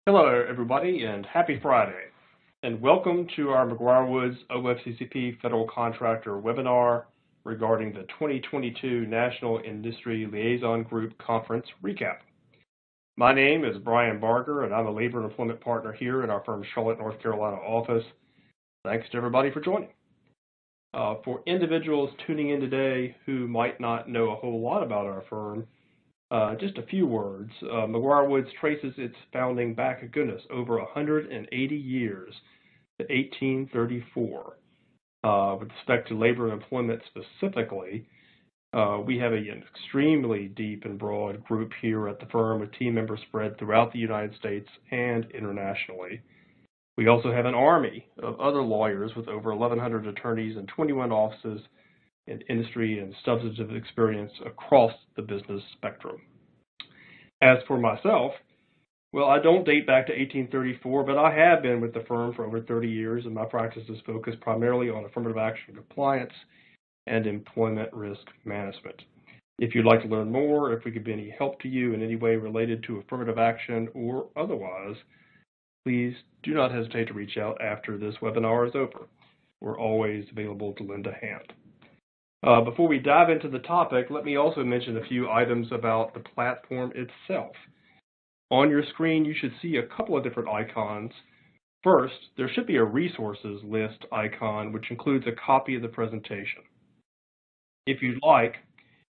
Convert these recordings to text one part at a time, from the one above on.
Hello, everybody, and happy Friday. And welcome to our McGuireWoods OFCCP Federal Contractor webinar regarding the 2022 National Industry Liaison Group Conference recap. My name is Brian Barger, and I'm a labor and employment partner here in our firm's Charlotte, North Carolina office. Thanks to everybody for joining. For individuals tuning in today who might not know a whole lot about our firm, just a few words. McGuireWoods traces its founding back, over 180 years to 1834. With respect to labor and employment specifically, we have an extremely deep and broad group here at the firm with team members spread throughout the United States and internationally. We also have an army of other lawyers with over 1,100 attorneys and 21 offices in industry and substantive experience across the business spectrum. As for myself, well, I don't date back to 1834, but I have been with the firm for over 30 years, and my practice is focused primarily on affirmative action compliance and employment risk management. If you'd like to learn more, if we could be any help to you in any way related to affirmative action or otherwise, please do not hesitate to reach out after this webinar is over. We're always available to lend a hand. Before we dive into the topic, let me also mention a few items about the platform itself. On your screen, you should see a couple of different icons. First, there should be a resources list icon, which includes a copy of the presentation. If you'd like,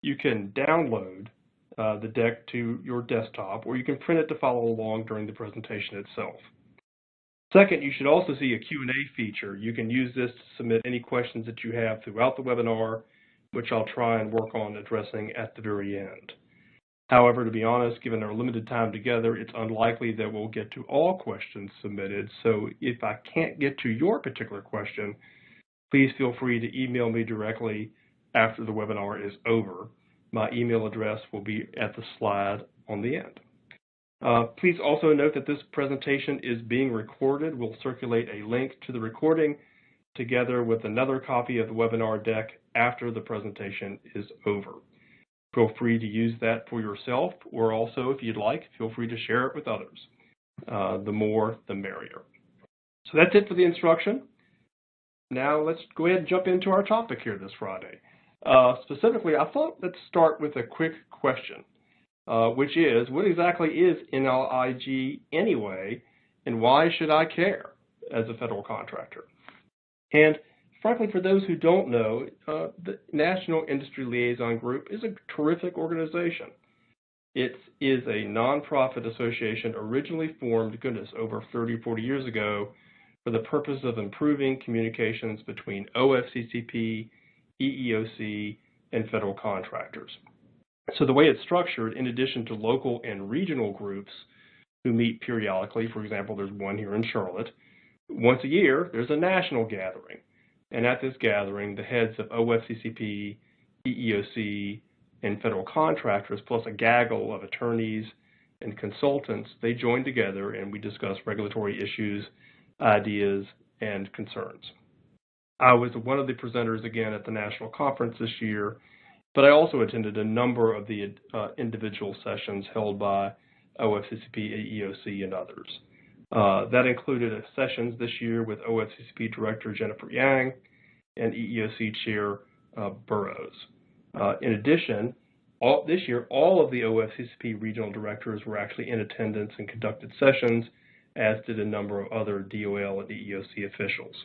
you can download the deck to your desktop, or you can print it to follow along during the presentation itself. Second, you should also see a Q&A feature. You can use this to submit any questions that you have throughout the webinar, which I'll try and work on addressing at the very end. However, to be honest, given our limited time together, it's unlikely that we'll get to all questions submitted. So if I can't get to your particular question, please feel free to email me directly after the webinar is over. My email address will be at the slide on the end. Please also note that this presentation is being recorded. We'll circulate a link to the recording together with another copy of the webinar deck after the presentation is over. Feel free to use that for yourself, or also, if you'd like, feel free to share it with others. The more, the merrier. So that's it for the instruction. Now let's go ahead and jump into our topic here this Friday. Specifically, I thought let's start with a quick question. Which is, what exactly is NILG anyway, and why should I care as a federal contractor? And frankly, for those who don't know, the National Industry Liaison Group is a terrific organization. It is a nonprofit association originally formed, over 30, 40 years ago for the purpose of improving communications between OFCCP, EEOC, and federal contractors. So the way it's structured, in addition to local and regional groups who meet periodically, for example, there's one here in Charlotte, once a year there's a national gathering. And at this gathering, the heads of OFCCP, EEOC, and federal contractors, plus a gaggle of attorneys and consultants, they join together and we discuss regulatory issues, ideas, and concerns. I was one of the presenters again at the national conference this year, but I also attended a number of the individual sessions held by OFCCP, EEOC, and others. That included sessions this year with OFCCP Director Jennifer Yang and EEOC Chair Burroughs. In addition, this year, all of the OFCCP regional directors were actually in attendance and conducted sessions, as did a number of other DOL and EEOC officials.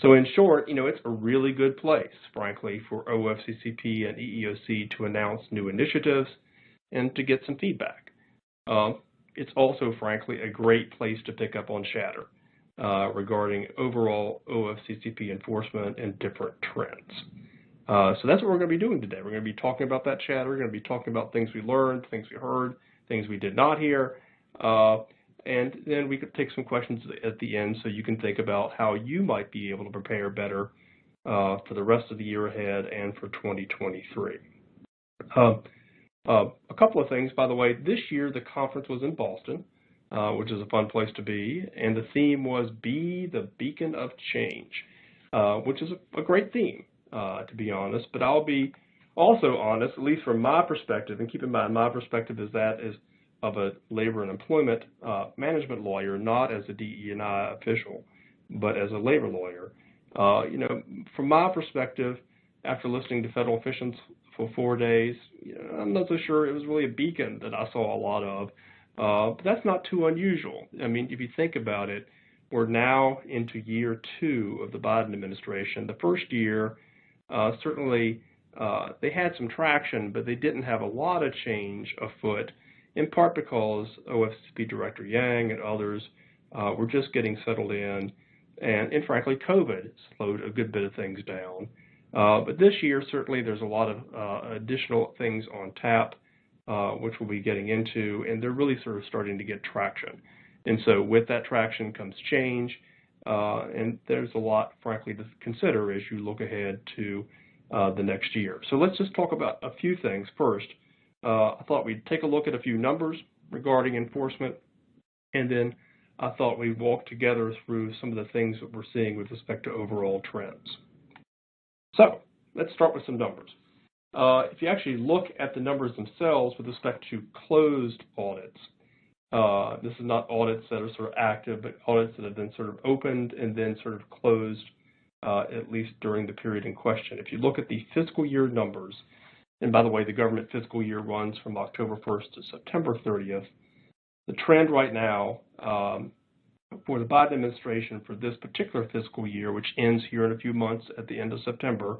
So in short, it's a really good place, frankly, for OFCCP and EEOC to announce new initiatives and to get some feedback. It's also, frankly, a great place to pick up on chatter regarding overall OFCCP enforcement and different trends. So that's what we're going to be doing today. We're going to be talking about that chatter. We're going to be talking about things we learned, things we heard, things we did not hear. And then we could take some questions at the end so you can think about how you might be able to prepare better for the rest of the year ahead and for 2023. A couple of things, by the way. This year the conference was in Boston, which is a fun place to be, and the theme was Be the Beacon of Change, which is a great theme, to be honest. But I'll be also honest, at least from my perspective, and keep in mind my perspective is that is of a labor and employment management lawyer, not as a DE&I official, but as a labor lawyer. From my perspective, after listening to federal officials for 4 days, I'm not so sure it was really a beacon that I saw a lot of. But that's not too unusual. I mean, if you think about it, we're now into year 2 of the Biden administration. The first year, certainly, they had some traction, but they didn't have a lot of change afoot, in part because OFCCP Director Yang and others were just getting settled in, and frankly, COVID slowed a good bit of things down. But this year, certainly, there's a lot of additional things on tap, which we'll be getting into, and they're really sort of starting to get traction. And so with that traction comes change, and there's a lot, frankly, to consider as you look ahead to the next year. So let's just talk about a few things first. I thought we'd take a look at a few numbers regarding enforcement, and then I thought we'd walk together through some of the things that we're seeing with respect to overall trends. So let's start with some numbers. If you actually look at the numbers themselves with respect to closed audits, this is not audits that are sort of active, but audits that have been sort of opened and then sort of closed, at least during the period in question. If you look at the fiscal year numbers, and by the way, the government fiscal year runs from October 1st to September 30th, the trend right now for the Biden administration for this particular fiscal year, which ends here in a few months at the end of September,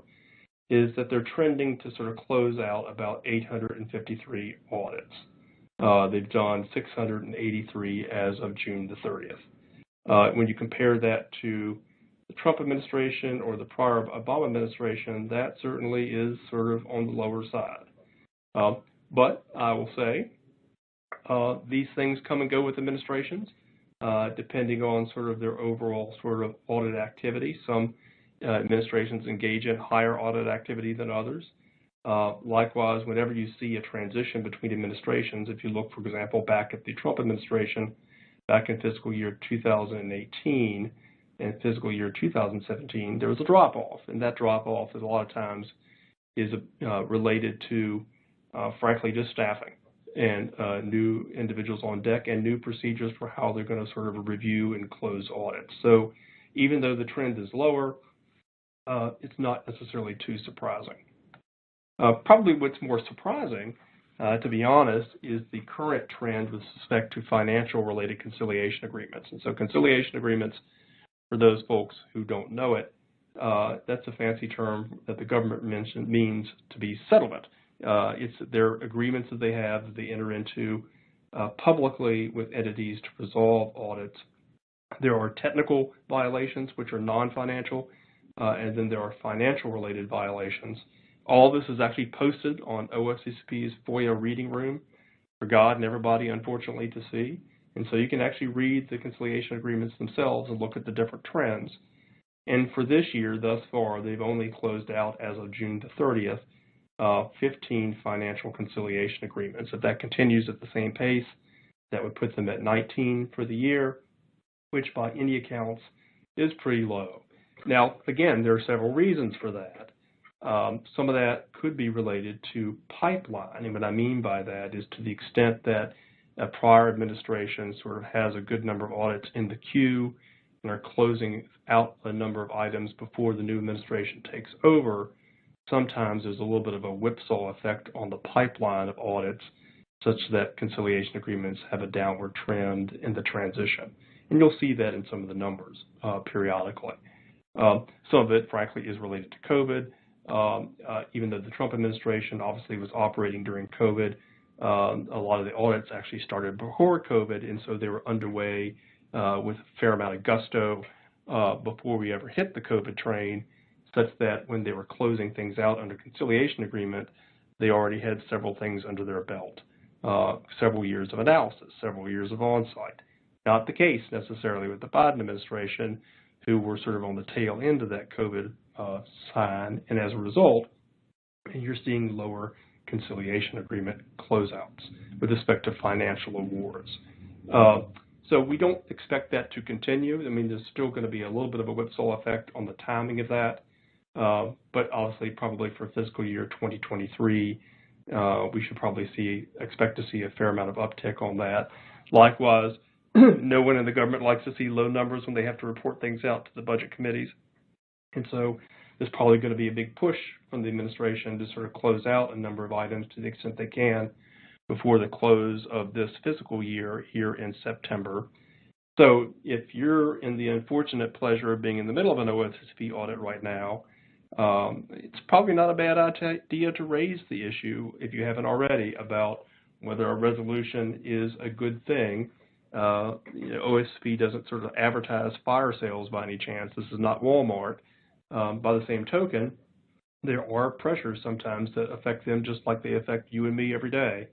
is that they're trending to sort of close out about 853 audits. They've done 683 as of June the 30th. When you compare that to the Trump administration or the prior Obama administration, that certainly is sort of on the lower side. But I will say these things come and go with administrations, depending on sort of their overall sort of audit activity. Some administrations engage in higher audit activity than others. Likewise, whenever you see a transition between administrations, if you look, for example, back at the Trump administration, back in fiscal year 2018 and fiscal year 2017, there was a drop-off, and that drop-off is a lot of times is related to, frankly, just staffing and new individuals on deck and new procedures for how they're going to sort of review and close audits. So even though the trend is lower, it's not necessarily too surprising. Probably what's more surprising, to be honest, is the current trend with respect to financial-related conciliation agreements. And so conciliation agreements, for those folks who don't know it, that's a fancy term that the government means to be settlement. It's their agreements that they have that they enter into publicly with entities to resolve audits. There are technical violations, which are non-financial, and then there are financial-related violations. All this is actually posted on OFCCP's FOIA reading room for God and everybody, unfortunately, to see. And so you can actually read the conciliation agreements themselves and look at the different trends. And for this year, thus far, they've only closed out, as of June the 30th, 15 financial conciliation agreements. If that continues at the same pace, that would put them at 19 for the year, which by any accounts is pretty low. Now, again, there are several reasons for that. Some of that could be related to pipeline, and what I mean by that is to the extent that a prior administration sort of has a good number of audits in the queue and are closing out a number of items before the new administration takes over, sometimes there's a little bit of a whipsaw effect on the pipeline of audits such that conciliation agreements have a downward trend in the transition. And you'll see that in some of the numbers periodically. Some of it, frankly, is related to COVID. Even though the Trump administration obviously was operating during COVID, a lot of the audits actually started before COVID, and so they were underway with a fair amount of gusto before we ever hit the COVID train, such that when they were closing things out under conciliation agreement, they already had several things under their belt, several years of analysis, several years of on-site. Not the case necessarily with the Biden administration, who were sort of on the tail end of that COVID sign, and as a result, you're seeing lower conciliation agreement closeouts with respect to financial awards. So we don't expect that to continue. I mean, there's still going to be a little bit of a whipsaw effect on the timing of that, but obviously probably for fiscal year 2023, we should probably expect to see a fair amount of uptick on that. Likewise, no one in the government likes to see low numbers when they have to report things out to the budget committees. And so there's probably going to be a big push from the administration to sort of close out a number of items to the extent they can before the close of this fiscal year here in September. So if you're in the unfortunate pleasure of being in the middle of an OFCCP audit right now, it's probably not a bad idea to raise the issue, if you haven't already, about whether a resolution is a good thing. OFCCP doesn't sort of advertise fire sales by any chance. This is not Walmart. By the same token, there are pressures sometimes that affect them just like they affect you and me every day.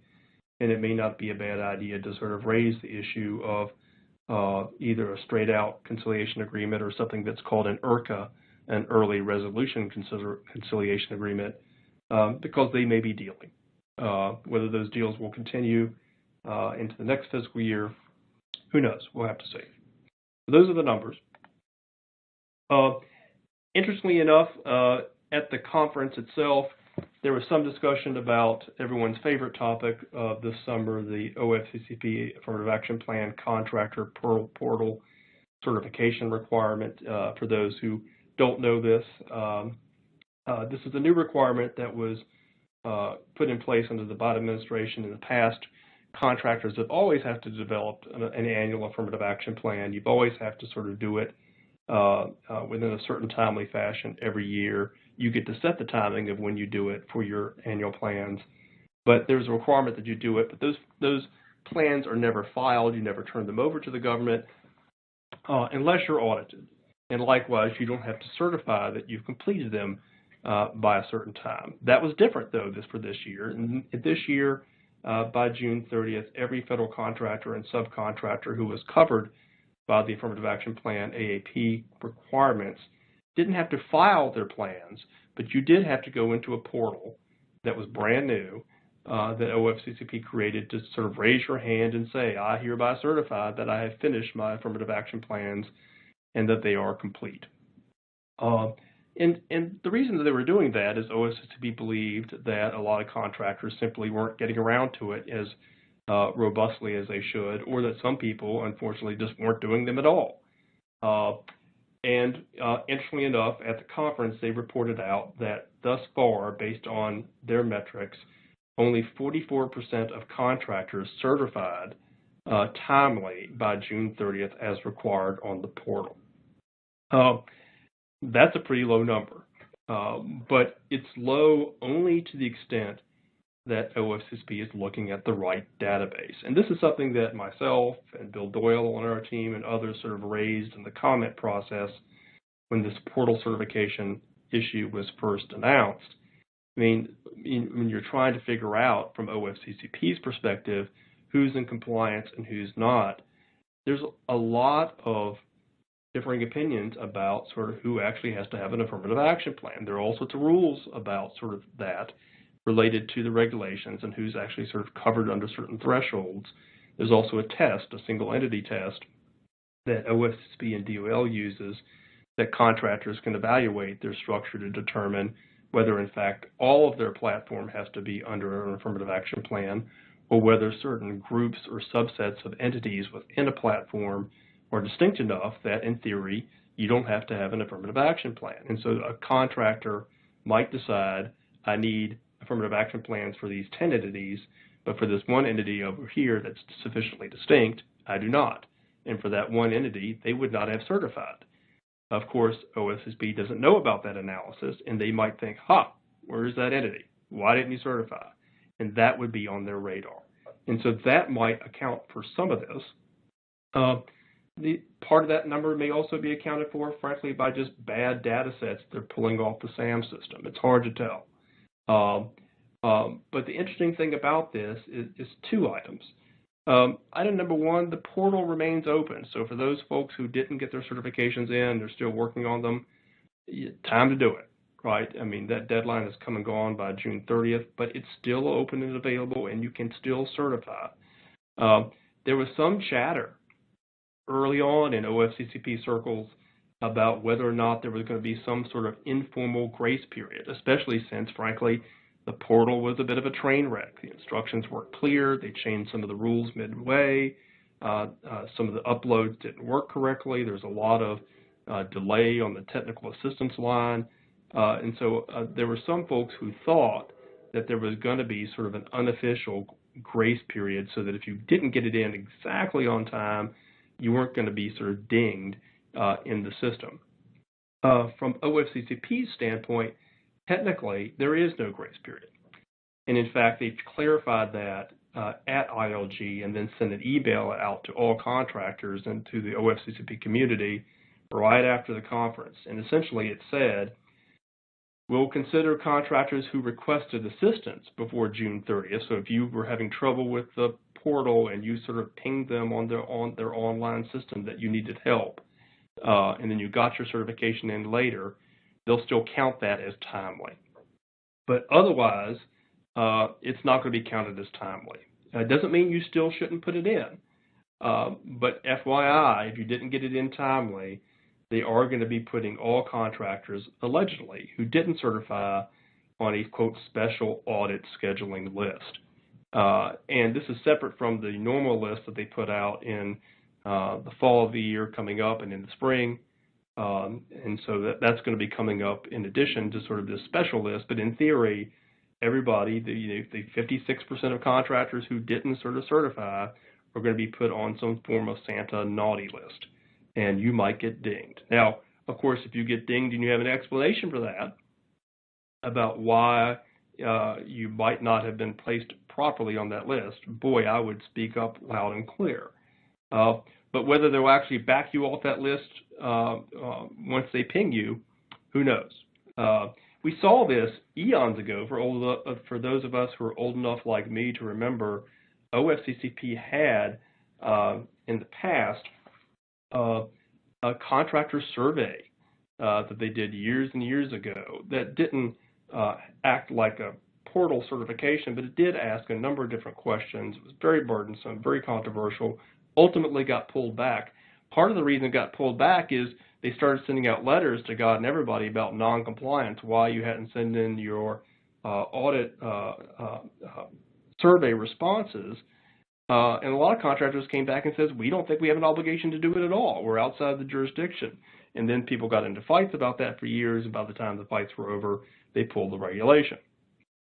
And it may not be a bad idea to sort of raise the issue of either a straight-out conciliation agreement or something that's called an ERCA, an early resolution conciliation agreement, because they may be dealing. Whether those deals will continue into the next fiscal year, who knows? We'll have to see. So those are the numbers. Interestingly enough, at the conference itself, there was some discussion about everyone's favorite topic of this summer, the OFCCP Affirmative Action Plan Contractor Portal certification requirement. For those who don't know this, this is a new requirement that was put in place under the Biden administration. In the past, contractors have always had to develop an annual affirmative action plan. You've always have to sort of do it within a certain timely fashion every year. You get to set the timing of when you do it for your annual plans, but there's a requirement that you do it. But those plans are never filed. You never turn them over to the government unless you're audited. And likewise, you don't have to certify that you've completed them by a certain time. That was different, though, for this year. And this year, by June 30th, every federal contractor and subcontractor who was covered by the Affirmative Action Plan AAP requirements didn't have to file their plans, but you did have to go into a portal that was brand new that OFCCP created to sort of raise your hand and say, I hereby certify that I have finished my affirmative action plans and that they are complete. And the reason that they were doing that is OFCCP believed that a lot of contractors simply weren't getting around to it as robustly as they should, or that some people, unfortunately, just weren't doing them at all. Interestingly enough, at the conference, they reported out that thus far, based on their metrics, only 44% of contractors certified timely by June 30th as required on the portal. That's a pretty low number, but it's low only to the extent that OFCCP is looking at the right database. And this is something that myself and Bill Doyle on our team and others sort of raised in the comment process when this portal certification issue was first announced. I mean, when you're trying to figure out from OFCCP's perspective who's in compliance and who's not, there's a lot of differing opinions about sort of who actually has to have an affirmative action plan. There are all sorts of rules about sort of that related to the regulations and who's actually sort of covered under certain thresholds. There's also a test, a single entity test, that OFCCP and DOL uses that contractors can evaluate their structure to determine whether, in fact, all of their platform has to be under an affirmative action plan, or whether certain groups or subsets of entities within a platform are distinct enough that, in theory, you don't have to have an affirmative action plan. And so a contractor might decide, I need affirmative action plans for these 10 entities, but for this one entity over here that's sufficiently distinct, I do not. And for that one entity, they would not have certified. Of course, OFCCP doesn't know about that analysis, and they might think, where's that entity? Why didn't you certify? And that would be on their radar. And so that might account for some of this. The part of that number may also be accounted for, frankly, by just bad data sets they're pulling off the SAM system. It's hard to tell. But the interesting thing about this is two items. Item number one, the portal remains open. So for those folks who didn't get their certifications in, they're still working on them, time to do it, right? I mean, that deadline has come and gone by June 30th, but it's still open and available, and you can still certify. There was some chatter early on in OFCCP circles about whether or not there was going to be some sort of informal grace period, especially since, frankly, The portal was a bit of a train wreck. The instructions weren't clear. They changed some of the rules midway. Some of the uploads didn't work correctly. There's a lot of delay on the technical assistance line. And so there were some folks who thought that there was going to be sort of an unofficial grace period so that if you didn't get it in exactly on time, you weren't going to be sort of dinged in the system. From OFCCP's standpoint, technically, there is no grace period. And in fact, they've clarified that at ILG and then sent an email out to all contractors and to the OFCCP community right after the conference. And essentially it said, we'll consider contractors who requested assistance before June 30th. So if you were having trouble with the portal and you sort of pinged them on their online system that you needed help, and then you got your certification in later, they'll still count that as timely. But otherwise, it's not going to be counted as timely. It doesn't mean you still shouldn't put it in. But FYI, if you didn't get it in timely, they are going to be putting all contractors, allegedly, who didn't certify on a, quote, special audit scheduling list. And this is separate from the normal list that they put out in the fall of the year coming up and in the spring. And so that's going to be coming up in addition to sort of this special list. But in theory, everybody, the 56% of contractors who didn't sort of certify are going to be put on some form of Santa naughty list. And you might get dinged. Now, of course, if you get dinged and you have an explanation for that, about why you might not have been placed properly on that list, boy, I would speak up loud and clear. But whether they'll actually back you off that list once they ping you, who knows? We saw this eons ago. For those of us who are old enough like me to remember, OFCCP had in the past a contractor survey that they did years and years ago that didn't act like a portal certification, but it did ask a number of different questions. It was very burdensome, very controversial, ultimately got pulled back. Part of the reason it got pulled back is they started sending out letters to God and everybody about non-compliance, why you hadn't sent in your audit survey responses. And a lot of contractors came back and says, we don't think we have an obligation to do it at all. We're outside the jurisdiction. And then people got into fights about that for years, and by the time the fights were over, they pulled the regulation.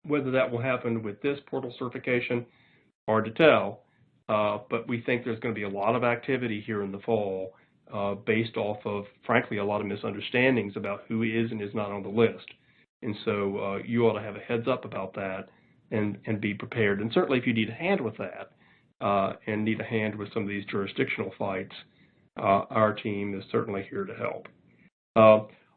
Whether that will happen with this portal certification, hard to tell, but we think there's going to be a lot of activity here in the fall based off of, frankly, a lot of misunderstandings about who is and is not on the list. And so you ought to have a heads up about that and be prepared. And certainly if you need a hand with that, and need a hand with some of these jurisdictional fights, our team is certainly here to help.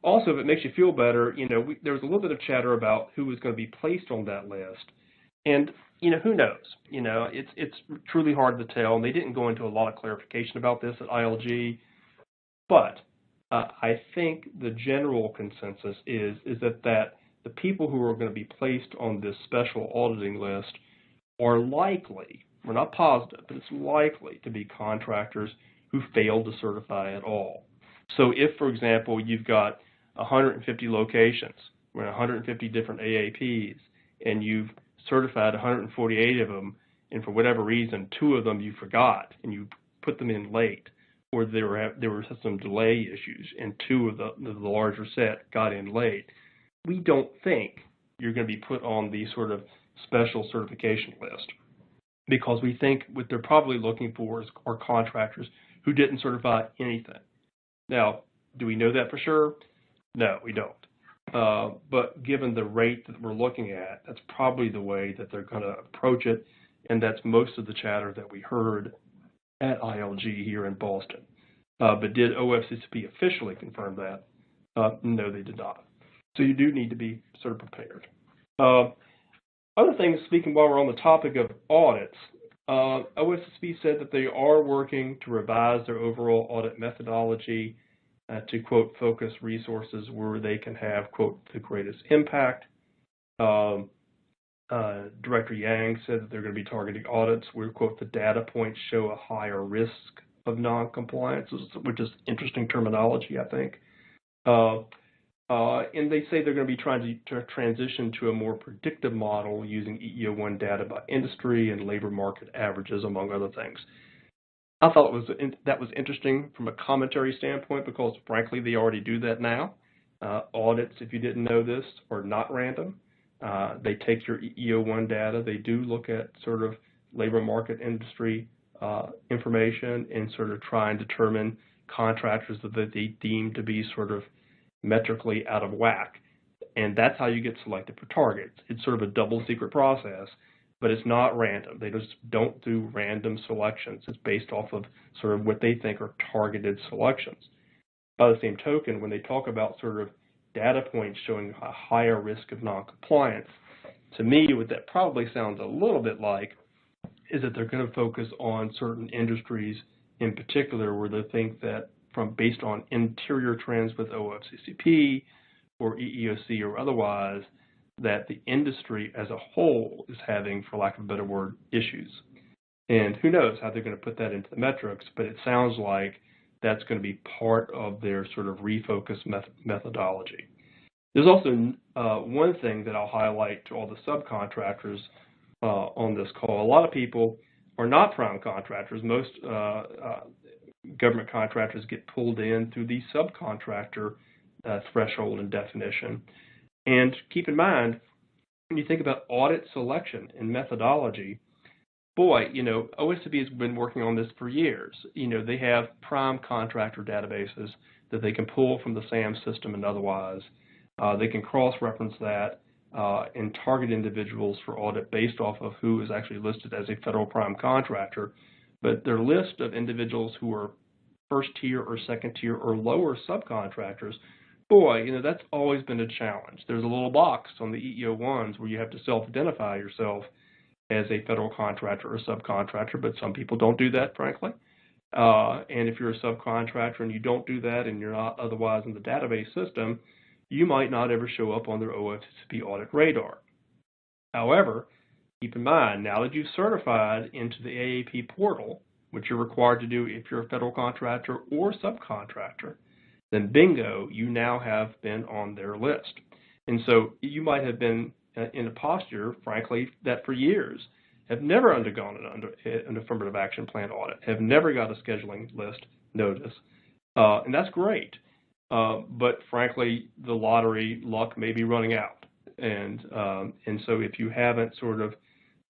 Also, if it makes you feel better, there was a little bit of chatter about who was going to be placed on that list. And, who knows? It's truly hard to tell. And they didn't go into a lot of clarification about this at ILG. But I think the general consensus is that the people who are going to be placed on this special auditing list are likely, we're not positive, but it's likely to be contractors who failed to certify at all. So if, for example, you've got 150 locations, 150 different AAPs, and you've certified 148 of them, and for whatever reason, 2 of them you forgot, and you put them in late, or there were some delay issues, and 2 of the larger set got in late, we don't think you're going to be put on the sort of special certification list, because we think what they're probably looking for are contractors who didn't certify anything. Now, do we know that for sure? No, we don't. But given the rate that we're looking at, that's probably the way that they're going to approach it, and that's most of the chatter that we heard at ILG here in Boston. But did OFCCP officially confirm that? No, they did not. So you do need to be sort of prepared. Other things, speaking while we're on the topic of audits, OFCCP said that they are working to revise their overall audit methodology to, quote, focus resources where they can have, quote, the greatest impact. Director Yang said that they're going to be targeting audits where, quote, the data points show a higher risk of noncompliance, which is interesting terminology, I think. And they say they're going to be trying to transition to a more predictive model using EEO1 data by industry and labor market averages, among other things. I thought that was interesting from a commentary standpoint because, frankly, they already do that now. Audits, if you didn't know this, are not random. They take your EEO1 data. They do look at sort of labor market industry information and sort of try and determine contractors that they deem to be sort of metrically out of whack. And that's how you get selected for targets. It's sort of a double secret process, but it's not random. They just don't do random selections. It's based off of sort of what they think are targeted selections. By the same token, when they talk about sort of data points showing a higher risk of noncompliance, to me, what that probably sounds a little bit like is that they're going to focus on certain industries in particular where they think that based on interior trends with OFCCP or EEOC or otherwise, that the industry as a whole is having, for lack of a better word, issues. And who knows how they're going to put that into the metrics, but it sounds like that's going to be part of their sort of refocus methodology. There's also one thing that I'll highlight to all the subcontractors on this call. A lot of people are not prime contractors. Most government contractors get pulled in through the subcontractor threshold and definition. And keep in mind, when you think about audit selection and methodology, boy, OSCP has been working on this for years. They have prime contractor databases that they can pull from the SAM system and otherwise. They can cross-reference that and target individuals for audit based off of who is actually listed as a federal prime contractor. But their list of individuals who are first tier or second tier or lower subcontractors, boy, that's always been a challenge. There's a little box on the EEO1s where you have to self-identify yourself as a federal contractor or subcontractor, but some people don't do that, frankly. And if you're a subcontractor and you don't do that and you're not otherwise in the database system, you might not ever show up on their OFCCP audit radar. However, keep in mind, now that you've certified into the AAP portal, which you're required to do if you're a federal contractor or subcontractor, then bingo, you now have been on their list. And so you might have been in a posture, frankly, that for years have never undergone an affirmative action plan audit, have never got a scheduling list notice, and that's great. But frankly, the lottery luck may be running out. And so if you haven't sort of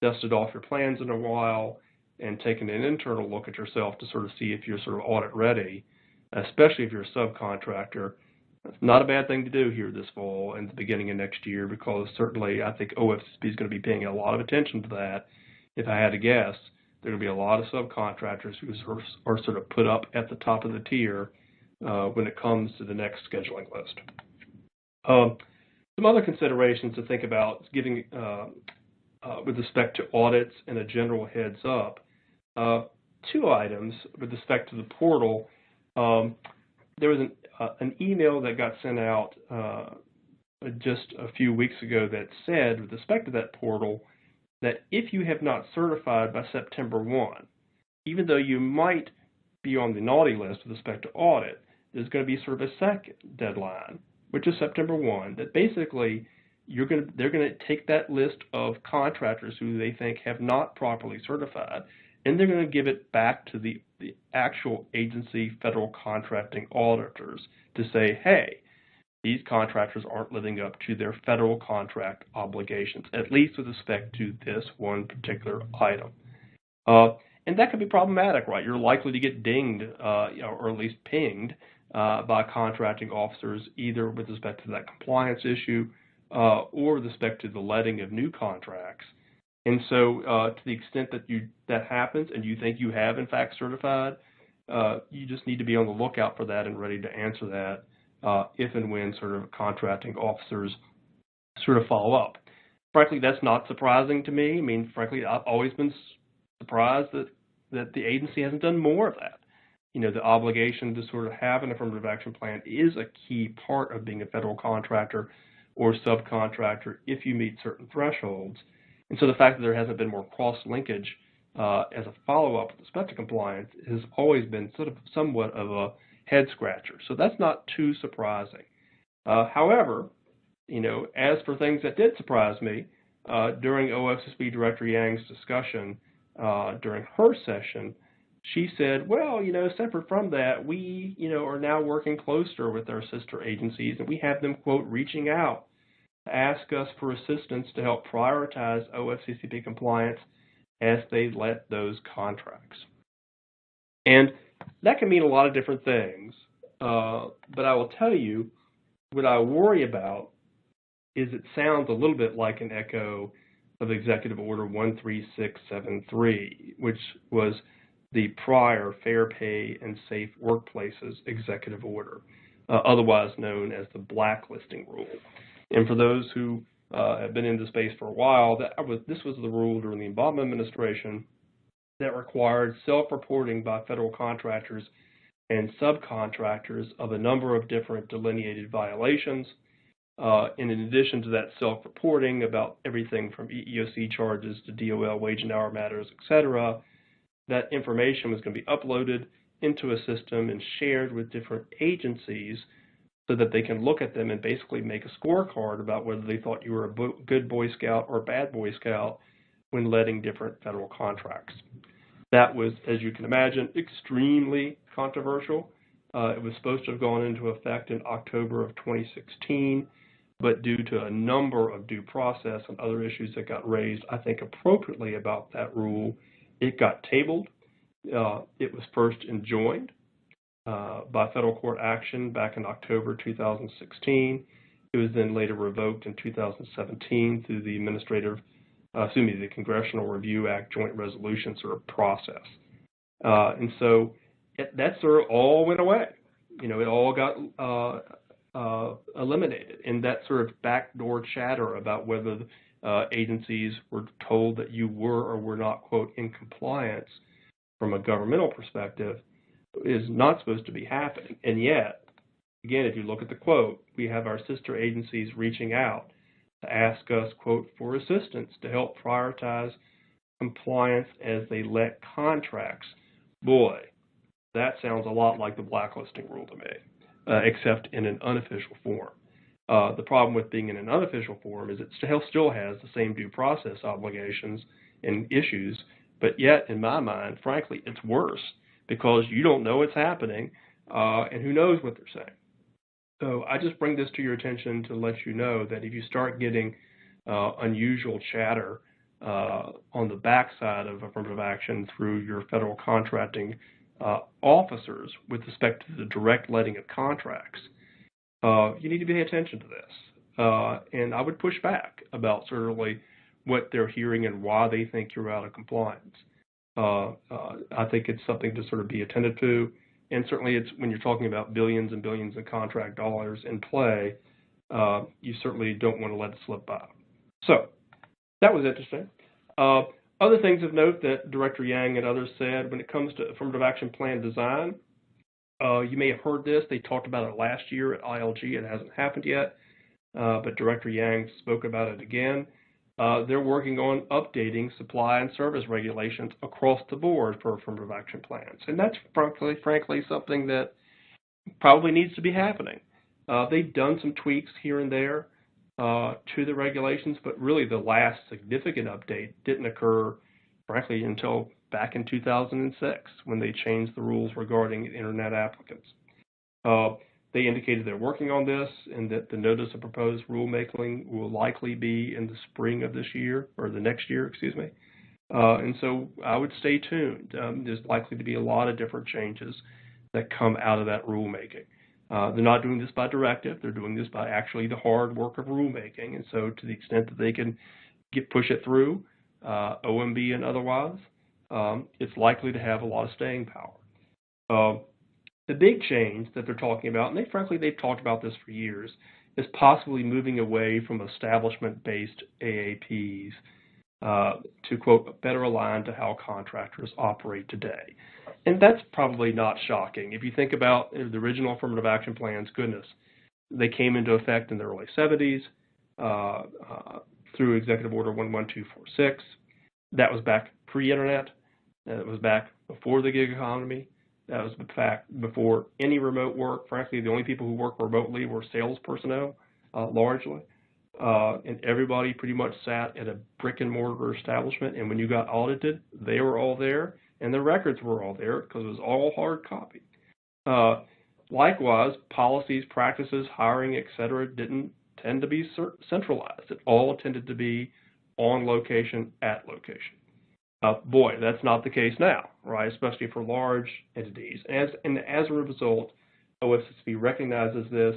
dusted off your plans in a while and taken an internal look at yourself to sort of see if you're sort of audit ready, especially if you're a subcontractor, it's not a bad thing to do here this fall and the beginning of next year, because certainly I think OFCCP is going to be paying a lot of attention to that. If I had to guess, there are going to be a lot of subcontractors who are sort of put up at the top of the tier when it comes to the next scheduling list. Some other considerations to think about giving with respect to audits and a general heads up. Two items with respect to the portal. There was an email that got sent out just a few weeks ago that said, with respect to that portal, that if you have not certified by September 1, even though you might be on the naughty list with respect to audit, there's going to be sort of a second deadline, which is September 1, that basically they're going to take that list of contractors who they think have not properly certified, and they're going to give it back to the actual agency federal contracting auditors to say, hey, these contractors aren't living up to their federal contract obligations, at least with respect to this one particular item. And that can be problematic, right? You're likely to get dinged or at least pinged by contracting officers, either with respect to that compliance issue or with respect to the letting of new contracts. And so to the extent that that happens and you think you have in fact certified, you just need to be on the lookout for that and ready to answer that if and when sort of contracting officers sort of follow up. Frankly, that's not surprising to me. I mean, frankly, I've always been surprised that the agency hasn't done more of that. The obligation to sort of have an affirmative action plan is a key part of being a federal contractor or subcontractor if you meet certain thresholds. And so the fact that there hasn't been more cross-linkage as a follow-up with respect to compliance has always been sort of somewhat of a head-scratcher. So that's not too surprising. However, as for things that did surprise me, during OFCCP Director Yang's discussion during her session, she said, well, separate from that, we, are now working closer with our sister agencies, and we have them, quote, reaching out to ask us for assistance to help prioritize OFCCP compliance as they let those contracts. And that can mean a lot of different things, but I will tell you, what I worry about is it sounds a little bit like an echo of Executive Order 13673, which was the prior Fair Pay and Safe Workplaces Executive Order, otherwise known as the Blacklisting Rule. And for those who have been in the space for a while, this was the rule during the Obama administration that required self-reporting by federal contractors and subcontractors of a number of different delineated violations. And in addition to that self-reporting about everything from EEOC charges to DOL wage and hour matters, etc., that information was going to be uploaded into a system and shared with different agencies so that they can look at them and basically make a scorecard about whether they thought you were a good Boy Scout or a bad Boy Scout when letting different federal contracts. That was, as you can imagine, extremely controversial. It was supposed to have gone into effect in October of 2016, but due to a number of due process and other issues that got raised, I think appropriately about that rule, it got tabled. It was first enjoined by federal court action back in October 2016. It was then later revoked in 2017 through the the Congressional Review Act joint resolution sort of process. And so that sort of all went away. It all got eliminated. And that sort of backdoor chatter about whether agencies were told that you were or were not, quote, in compliance from a governmental perspective is not supposed to be happening. And yet, again, if you look at the quote, we have our sister agencies reaching out to ask us, quote, for assistance to help prioritize compliance as they let contracts. Boy, that sounds a lot like the blacklisting rule to me, except in an unofficial form. The problem with being in an unofficial form is it still has the same due process obligations and issues, but yet, in my mind, frankly, it's worse because you don't know what's happening, and who knows what they're saying. So I just bring this to your attention to let you know that if you start getting unusual chatter on the backside of affirmative action through your federal contracting officers with respect to the direct letting of contracts, you need to pay attention to this. And I would push back about certainly what they're hearing and why they think you're out of compliance. I think it's something to sort of be attentive to. And certainly it's when you're talking about billions and billions of contract dollars in play, you certainly don't want to let it slip by. So that was interesting. Other things of note that Director Yang and others said when it comes to affirmative action plan design, you may have heard this. They talked about it last year at ILG. It hasn't happened yet, but Director Yang spoke about it again. They're working on updating supply and service regulations across the board for affirmative action plans. And that's frankly something that probably needs to be happening. They've done some tweaks here and there to the regulations, but really the last significant update didn't occur, frankly, until back in 2006 when they changed the rules regarding internet applicants. They indicated they're working on this and that the notice of proposed rulemaking will likely be in the spring of this year, or the next year, excuse me. And so I would stay tuned. There's likely to be a lot of different changes that come out of that rulemaking. They're not doing this by directive. They're doing this by actually the hard work of rulemaking. And so to the extent that they can push it through, OMB and otherwise, it's likely to have a lot of staying power. The big change that they're talking about, and they've talked about this for years, is possibly moving away from establishment-based AAPs to, quote, better align to how contractors operate today. And that's probably not shocking. If you think about the original affirmative action plans, goodness, they came into effect in the early 70s through Executive Order 11246. That was back pre-internet. It was back before the gig economy. That was the fact before any remote work. Frankly, the only people who work remotely were sales personnel, largely. And everybody pretty much sat at a brick and mortar establishment, and when you got audited, they were all there, and the records were all there because it was all hard copy. Likewise, policies, practices, hiring, etc., didn't tend to be centralized. It all tended to be on location, at location. Boy, that's not the case now, right? Especially for large entities. And as a result, OFCCP recognizes this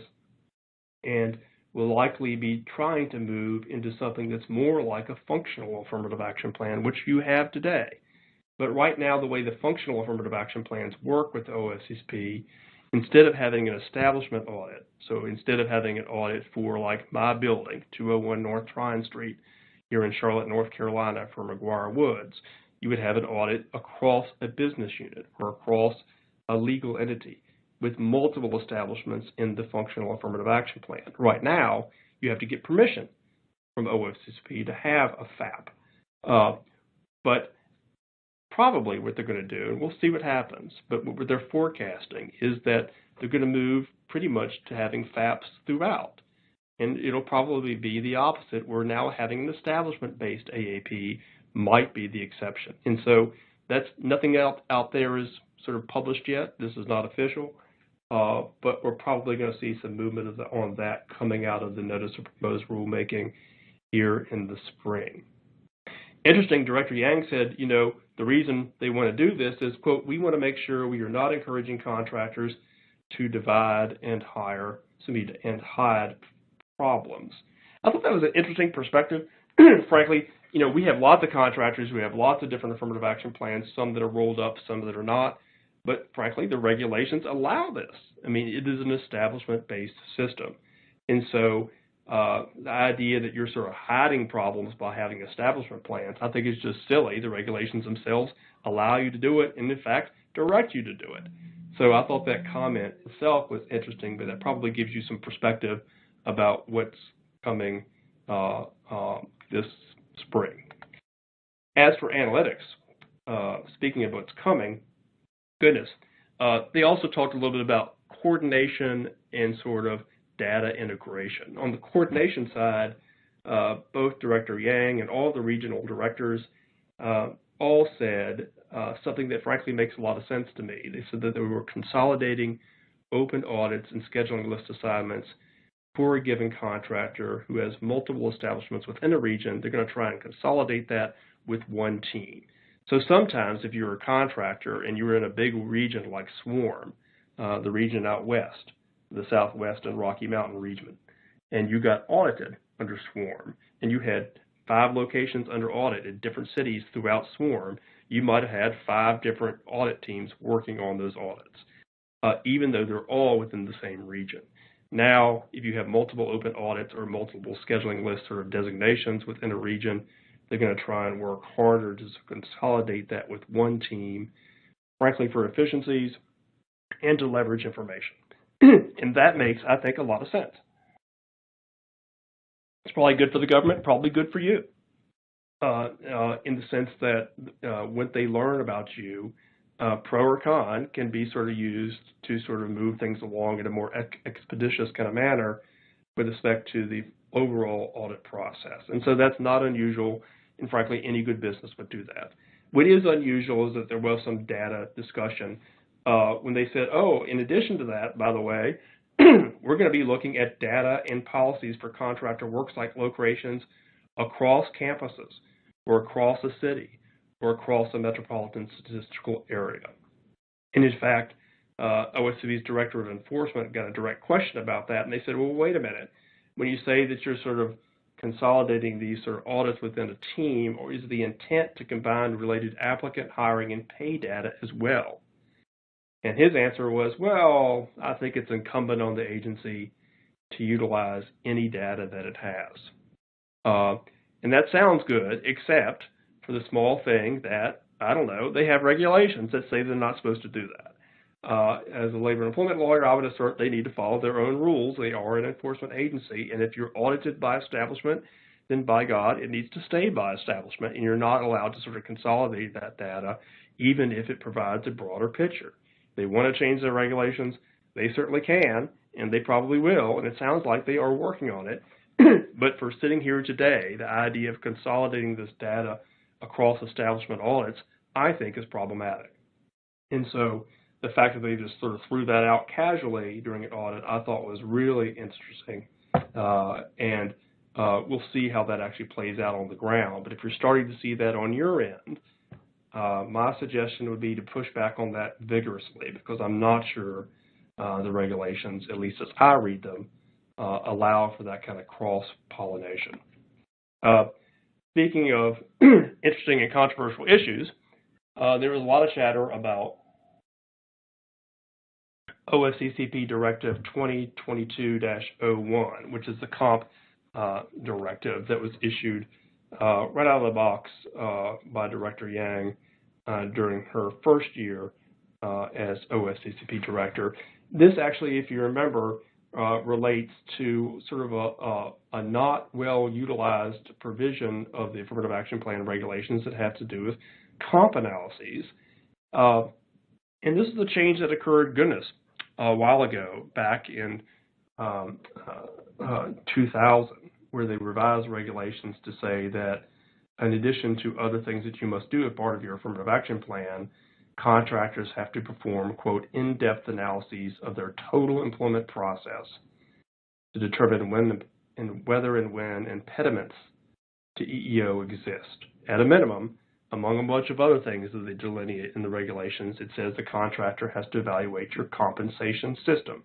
and will likely be trying to move into something that's more like a functional affirmative action plan, which you have today. But right now, the way the functional affirmative action plans work with the OFCCP, instead of having an establishment audit, so instead of having an audit for like my building, 201 North Tryon Street, here in Charlotte, North Carolina for McGuireWoods, you would have an audit across a business unit or across a legal entity with multiple establishments in the functional affirmative action plan. Right now, you have to get permission from OFCCP to have a FAP. But probably what they're going to do, and we'll see what happens, but what they're forecasting is that they're going to move pretty much to having FAPs throughout. And it'll probably be the opposite, where now having an establishment-based AAP might be the exception. And so that's nothing out there is sort of published yet. This is not official, but we're probably going to see some movement on that coming out of the Notice of Proposed Rulemaking here in the spring. Interesting, Director Yang said, you know, the reason they want to do this is, quote, we want to make sure we are not encouraging contractors to divide and hide problems. I thought that was an interesting perspective. Frankly, you know, we have lots of contractors, we have lots of different affirmative action plans, some that are rolled up, some that are not, but frankly, the regulations allow this. I mean, it is an establishment-based system. And so the idea that you're sort of hiding problems by having establishment plans, I think is just silly. The regulations themselves allow you to do it and, in fact, direct you to do it. So I thought that comment itself was interesting, but that probably gives you some perspective about what's coming this spring. As for analytics, speaking of what's coming, goodness, they also talked a little bit about coordination and sort of data integration. On the coordination side, both Director Yang and all the regional directors all said something that frankly makes a lot of sense to me. They said that they were consolidating open audits and scheduling list assignments for a given contractor who has multiple establishments within a region. They're going to try and consolidate that with one team. So sometimes if you're a contractor and you're in a big region like SWARM, the region out west, the Southwest and Rocky Mountain region, and you got audited under SWARM, and you had 5 locations under audit in different cities throughout SWARM, you might have had 5 different audit teams working on those audits, even though they're all within the same region. Now, if you have multiple open audits or multiple scheduling lists or designations within a region, they're going to try and work harder to consolidate that with one team, frankly, for efficiencies and to leverage information. And that makes, I think, a lot of sense. It's probably good for the government, probably good for you, in the sense that what they learn about you, pro or con, can be sort of used to sort of move things along in a more expeditious kind of manner with respect to the overall audit process. And so that's not unusual, and frankly, any good business would do that. What is unusual is that there was some data discussion when they said, oh, in addition to that, by the way, we're going to be looking at data and policies for contractor worksite locations across campuses or across a city or across a metropolitan statistical area. And in fact, OFCCP's Director of Enforcement got a direct question about that, and they said, well, wait a minute. When you say that you're sort of consolidating these sort of audits within a team, or is the intent to combine related applicant hiring and pay data as well? And his answer was, well, I think it's incumbent on the agency to utilize any data that it has. And that sounds good, except for the small thing that, I don't know, they have regulations that say they're not supposed to do that. As a labor and employment lawyer, I would assert they need to follow their own rules. They are an enforcement agency, and if you're audited by establishment, then by God, it needs to stay by establishment, and you're not allowed to sort of consolidate that data, even if it provides a broader picture. They want to change their regulations. They certainly can, and they probably will, and it sounds like they are working on it. But for sitting here today, the idea of consolidating this data across establishment audits, I think, is problematic. And so the fact that they just sort of threw that out casually during an audit, I thought was really interesting. And we'll see how that actually plays out on the ground. But if you're starting to see that on your end, my suggestion would be to push back on that vigorously, because I'm not sure the regulations, at least as I read them, allow for that kind of cross-pollination. Speaking of interesting and controversial issues, there was a lot of chatter about OFCCP Directive 2022-01, which is the comp directive that was issued right out of the box by Director Yang during her first year as OFCCP Director. This actually, if you remember, relates to sort of a not well utilized provision of the Affirmative Action Plan regulations that have to do with comp analyses. And this is a change that occurred, goodness, a while ago, back in 2000, where they revised regulations to say that in addition to other things that you must do as part of your Affirmative Action Plan, contractors have to perform, quote, in-depth analyses of their total employment process to determine whether and when impediments to EEO exist. At a minimum, among a bunch of other things that they delineate in the regulations, it says the contractor has to evaluate your compensation system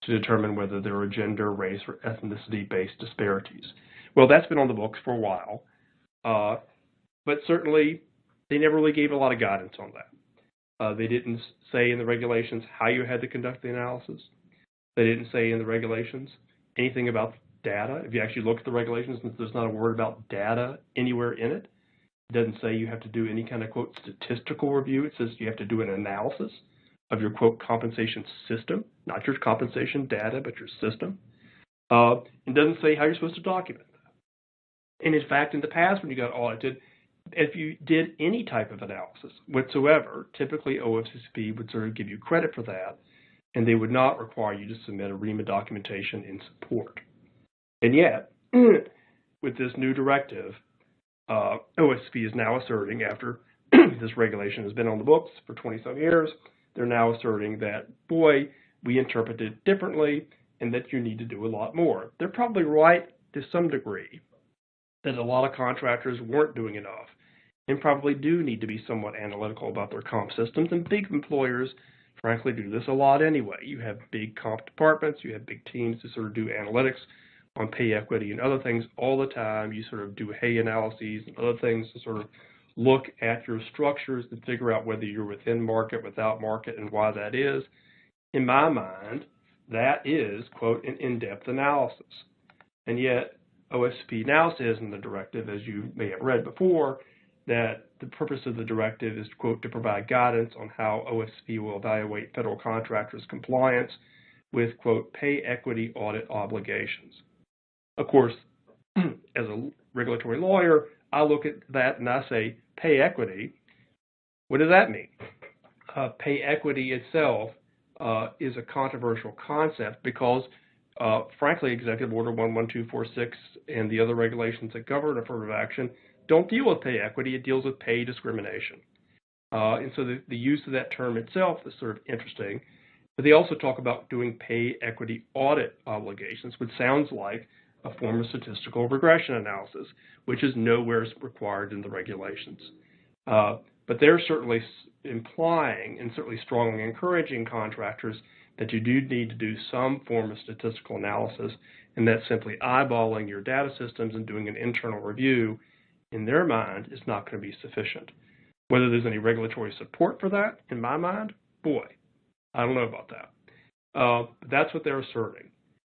to determine whether there are gender, race, or ethnicity-based disparities. Well, that's been on the books for a while, but certainly they never really gave a lot of guidance on that. They didn't say in the regulations how you had to conduct the analysis. They didn't say in the regulations anything about data. If you actually look at the regulations, there's not a word about data anywhere in it. It doesn't say you have to do any kind of, quote, statistical review. It says you have to do an analysis of your, quote, compensation system, not your compensation data, but your system. It doesn't say how you're supposed to document that. And in fact, in the past, when you got audited, if you did any type of analysis whatsoever, typically OFCCP would sort of give you credit for that, and they would not require you to submit a REMA documentation in support. And yet, with this new directive, OFCCP is now asserting, after this regulation has been on the books for 20-some years, they're now asserting that, boy, we interpret it differently and that you need to do a lot more. They're probably right to some degree that a lot of contractors weren't doing enough and probably do need to be somewhat analytical about their comp systems, and big employers, frankly, do this a lot anyway. You have big comp departments, you have big teams to sort of do analytics on pay equity and other things all the time. You sort of do hay analyses and other things to sort of look at your structures and figure out whether you're within market, without market, and why that is. In my mind, that is, quote, an in-depth analysis. And yet, OFCCP now says in the directive, as you may have read before, that the purpose of the directive is, quote, to provide guidance on how OFCCP will evaluate federal contractors' compliance with, quote, pay equity audit obligations. Of course, as a regulatory lawyer, I look at that and I say, pay equity, what does that mean? Pay equity itself is a controversial concept because, frankly, Executive Order 11246 and the other regulations that govern affirmative action don't deal with pay equity, it deals with pay discrimination. And so the use of that term itself is sort of interesting. But they also talk about doing pay equity audit obligations, which sounds like a form of statistical regression analysis, which is nowhere required in the regulations. But they're certainly implying and certainly strongly encouraging contractors that you do need to do some form of statistical analysis, and that simply eyeballing your data systems and doing an internal review, in their mind, is not going to be sufficient. Whether there's any regulatory support for that, in my mind, boy, I don't know about that. That's what they're asserting.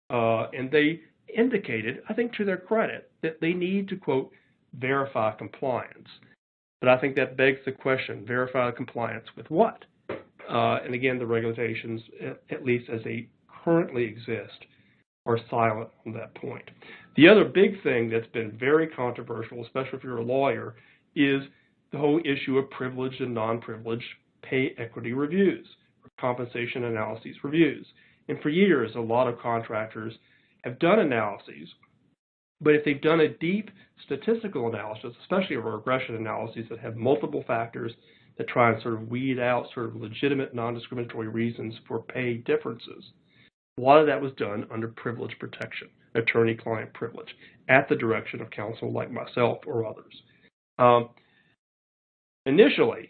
And they indicated, I think to their credit, that they need to, quote, verify compliance. But I think that begs the question, verify compliance with what? And again, the regulations, at least as they currently exist, are silent on that point. The other big thing that's been very controversial, especially if you're a lawyer, is the whole issue of privileged and non-privileged pay equity reviews, compensation analyses reviews. And for years, a lot of contractors have done analyses, but if they've done a deep statistical analysis, especially a regression analysis that have multiple factors that try and sort of weed out sort of legitimate non-discriminatory reasons for pay differences, a lot of that was done under privilege protection, attorney-client privilege, at the direction of counsel like myself or others. Initially,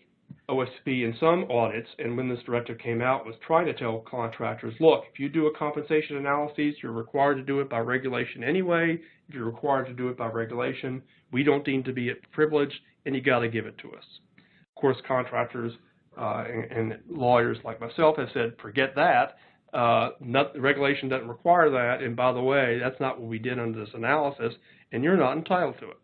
OFCCP in some audits, and when this directive came out, was trying to tell contractors, look, if you do a compensation analysis, you're required to do it by regulation anyway. If you're required to do it by regulation, we don't deem to be privileged, and you got to give it to us. Of course, contractors and lawyers like myself have said, forget that. Regulation doesn't require that, and by the way, that's not what we did under this analysis, and you're not entitled to it.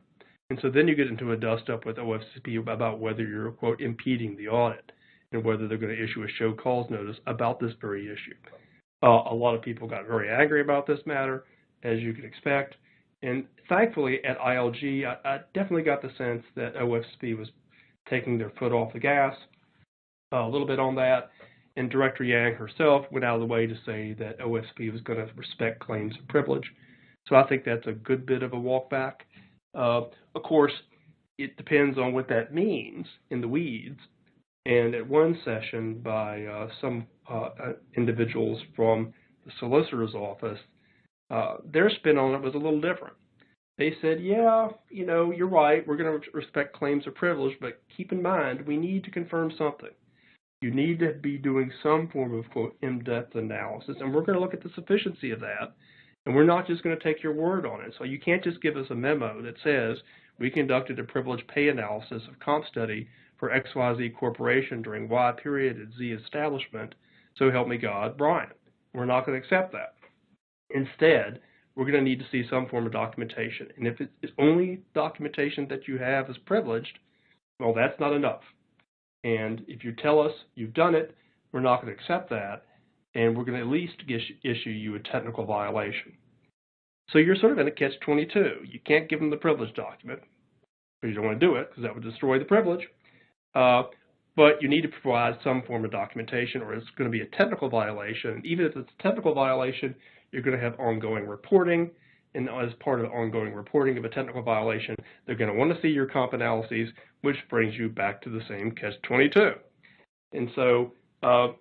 And so then you get into a dust-up with OFCCP about whether you're, quote, impeding the audit and whether they're going to issue a show cause notice about this very issue. A lot of people got very angry about this matter, as you can expect. And thankfully, at ILG, I definitely got the sense that OFCCP was taking their foot off the gas a little bit on that. And Director Yang herself went out of the way to say that OFCCP was going to respect claims of privilege. So I think that's a good bit of a walk back. Of course, it depends on what that means in the weeds. And at one session by some individuals from the solicitor's office, their spin on it was a little different. They said, yeah, you know, you're right, we're going to respect claims of privilege, but keep in mind, we need to confirm something. You need to be doing some form of, quote, in-depth analysis, and we're going to look at the sufficiency of that. And we're not just going to take your word on it. So you can't just give us a memo that says we conducted a privileged pay analysis of comp study for XYZ Corporation during Y period at Z establishment, so help me God, Brian. We're not going to accept that. Instead, we're going to need to see some form of documentation. And if it's only documentation that you have is privileged, well, that's not enough. And if you tell us you've done it, we're not going to accept that. And we're going to at least issue you a technical violation. So you're sort of in a catch-22. You can't give them the privilege document, because you don't want to do it, because that would destroy the privilege. But you need to provide some form of documentation, or it's going to be a technical violation. And even if it's a technical violation, you're going to have ongoing reporting. And as part of ongoing reporting of a technical violation, they're going to want to see your comp analyses, which brings you back to the same catch-22. And so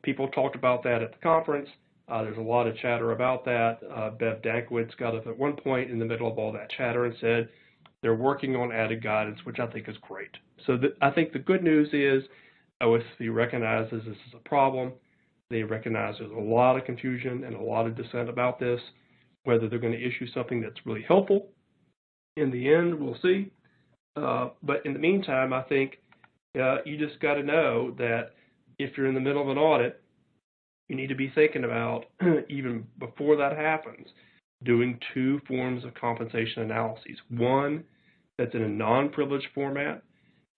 people talked about that at the conference. There's a lot of chatter about that. Bev Dankiewicz got up at one point in the middle of all that chatter and said they're working on added guidance, which I think is great. So I think the good news is OFCCP recognizes this is a problem. They recognize there's a lot of confusion and a lot of dissent about this. Whether they're going to issue something that's really helpful in the end, we'll see. But in the meantime, I think you just got to know that if you're in the middle of an audit, you need to be thinking about, even before that happens, doing two forms of compensation analyses. One that's in a non-privileged format,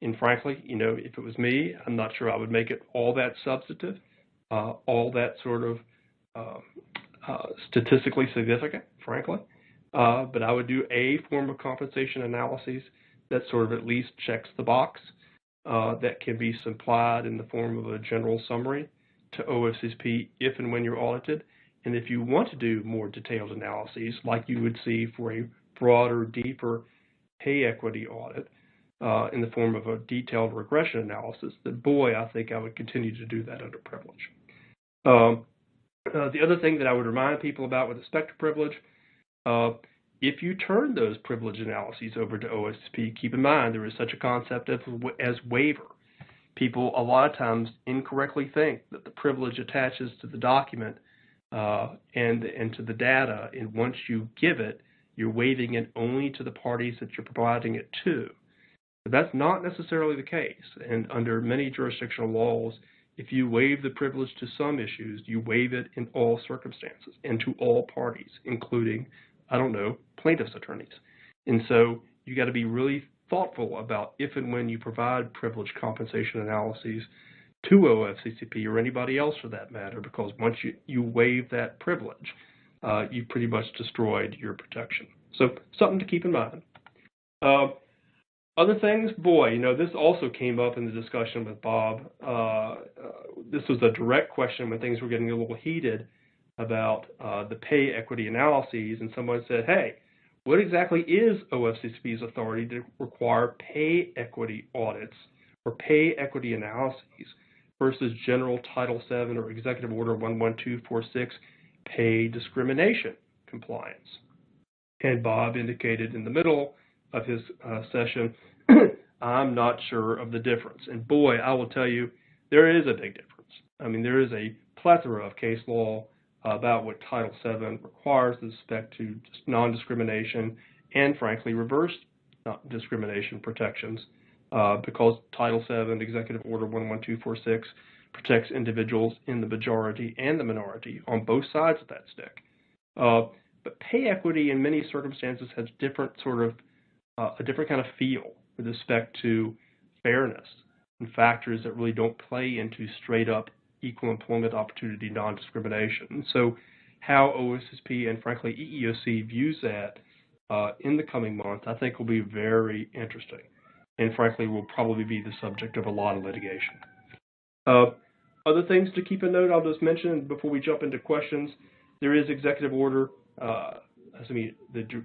and frankly, you know, if it was me, I'm not sure I would make it all that substantive, all that sort of statistically significant, frankly. But I would do a form of compensation analyses that sort of at least checks the box, that can be supplied in the form of a general summary to OFCCP if and when you're audited. And if you want to do more detailed analyses, like you would see for a broader, deeper pay equity audit in the form of a detailed regression analysis, then boy, I think I would continue to do that under privilege. The other thing that I would remind people about with respect to privilege, if you turn those privilege analyses over to OFCCP, keep in mind there is such a concept as waiver. People a lot of times incorrectly think that the privilege attaches to the document and to the data, and once you give it, you're waiving it only to the parties that you're providing it to. But that's not necessarily the case, and under many jurisdictional laws, if you waive the privilege to some issues, you waive it in all circumstances and to all parties, including, I don't know, plaintiff's attorneys. And so you got to be really thoughtful about if and when you provide privileged compensation analyses to OFCCP or anybody else for that matter, because once you waive that privilege, you pretty much destroyed your protection. So something to keep in mind. Other things, boy, you know, this also came up in the discussion with Bob, this was a direct question when things were getting a little heated about the pay equity analyses, and someone said, hey, what exactly is OFCCP's authority to require pay equity audits or pay equity analyses versus General Title VII or Executive Order 11246 pay discrimination compliance? And Bob indicated in the middle of his session, I'm not sure of the difference. And boy, I will tell you, there is a big difference. I mean, there is a plethora of case law about what Title VII requires with respect to just non-discrimination and, frankly, reverse discrimination protections because Title VII, Executive Order 11246, protects individuals in the majority and the minority on both sides of that stick. But pay equity in many circumstances has different sort of a different kind of feel with respect to fairness and factors that really don't play into straight up equal employment opportunity non-discrimination. And so how OFCCP and frankly EEOC views that in the coming months, I think will be very interesting and frankly will probably be the subject of a lot of litigation. Other things to keep a note, I'll just mention before we jump into questions. There is Executive Order, the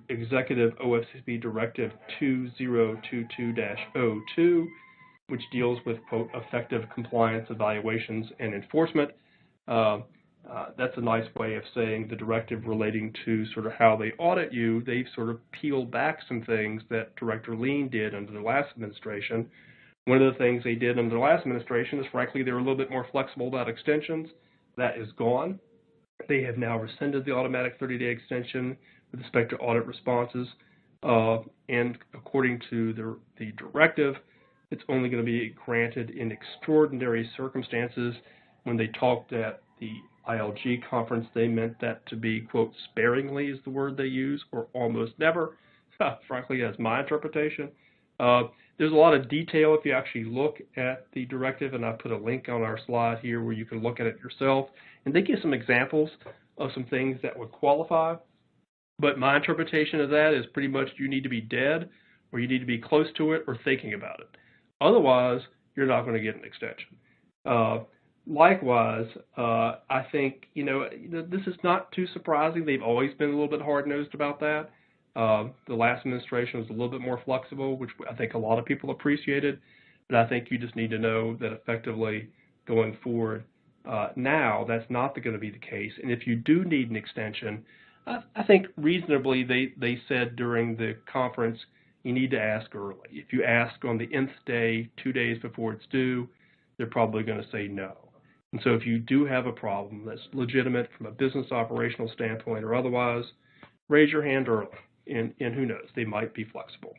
Executive OFCCP Directive 2022-02, which deals with, quote, effective compliance evaluations and enforcement. That's a nice way of saying the directive relating to sort of how they audit you. They've sort of peeled back some things that Director Lean did under the last administration. One of the things they did under the last administration is, frankly, they were a little bit more flexible about extensions. That is gone. They have now rescinded the automatic 30-day extension with respect to audit responses. And according to the directive, it's only going to be granted in extraordinary circumstances. When they talked at the ILG conference, they meant that to be, quote, sparingly is the word they use, or almost never. Frankly, that's my interpretation. There's a lot of detail if you actually look at the directive, and I put a link on our slide here where you can look at it yourself. And they give some examples of some things that would qualify. But my interpretation of that is pretty much you need to be dead, or you need to be close to it, or thinking about it. Otherwise, you're not going to get an extension. Likewise, I think, this is not too surprising. They've always been a little bit hard-nosed about that. The last administration was a little bit more flexible, which I think a lot of people appreciated. But I think you just need to know that effectively going forward, now that's not going to be the case. And if you do need an extension, I think reasonably they said during the conference, you need to ask early. If you ask on the nth day, 2 days before it's due, they're probably going to say no. And so if you do have a problem that's legitimate from a business operational standpoint or otherwise, raise your hand early, and who knows, they might be flexible.